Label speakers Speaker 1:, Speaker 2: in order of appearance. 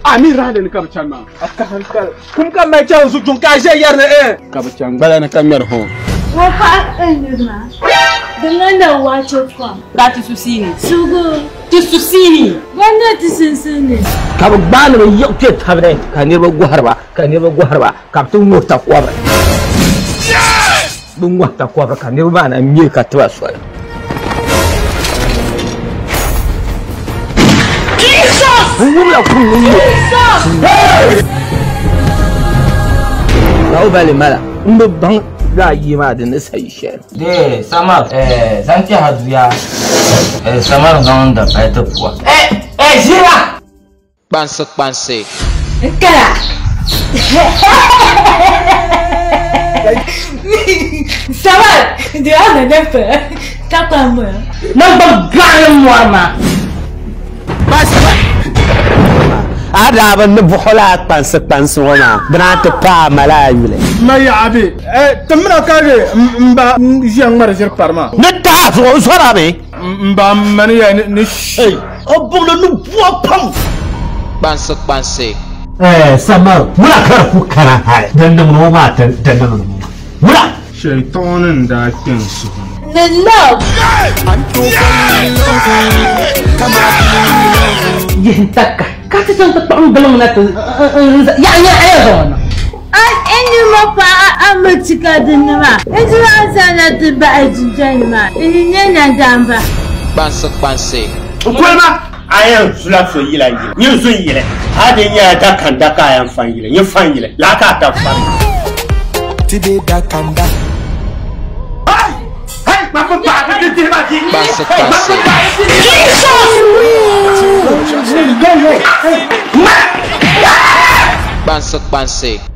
Speaker 1: Amira da ka bcan ma. Kun kan mai can su jun ka je yar ne ka bcan bala na kan mer ho.
Speaker 2: Wa fa ma. Dengan da wace kwa.
Speaker 3: Ka ti susini.
Speaker 2: Sugo.
Speaker 3: Ti susini.
Speaker 2: Wanda ti sinsini.
Speaker 4: Ka ba na yau ke tabre ka ne ba guhar ba ka tun mota kwabra. Bun wata kwabra ka ne ba na mi ka tuwa so. Não vale mala. Bang rayi ma da na sai shi.
Speaker 5: Sama zanti haduya. Sama nan da kai ta kuwa.
Speaker 4: Jira.
Speaker 5: Panse.
Speaker 3: Kara. Sama, dia ada depa. Kata mo.
Speaker 4: Nan ba ganin mu ma. Ada ban da buhola panse wana bana ta pa malayle
Speaker 1: Mai abi tamna kage mba jiang mara jer parma
Speaker 4: ne ta so sora be
Speaker 1: mba mani ya ni shay
Speaker 4: obulu nu buapam
Speaker 5: Panse.
Speaker 4: Sama mula kar ku kara hai dan da mu ma dan nan mula
Speaker 1: shaytanin da kin su
Speaker 2: The love.
Speaker 3: Yentaka. Kata contoh tong belum natu. Ya ayo.
Speaker 2: Any more I'm a chicken dinner. It's not to buy to Jenna. In Damba.
Speaker 5: Panse.
Speaker 4: Kwema ayan sula so yila yi yin sun yile hadin ya da kan da kayan fan yile yin fan yile la ka ta fan
Speaker 6: today da kan da
Speaker 4: ma fa ba ka ti ba ti
Speaker 5: Panse.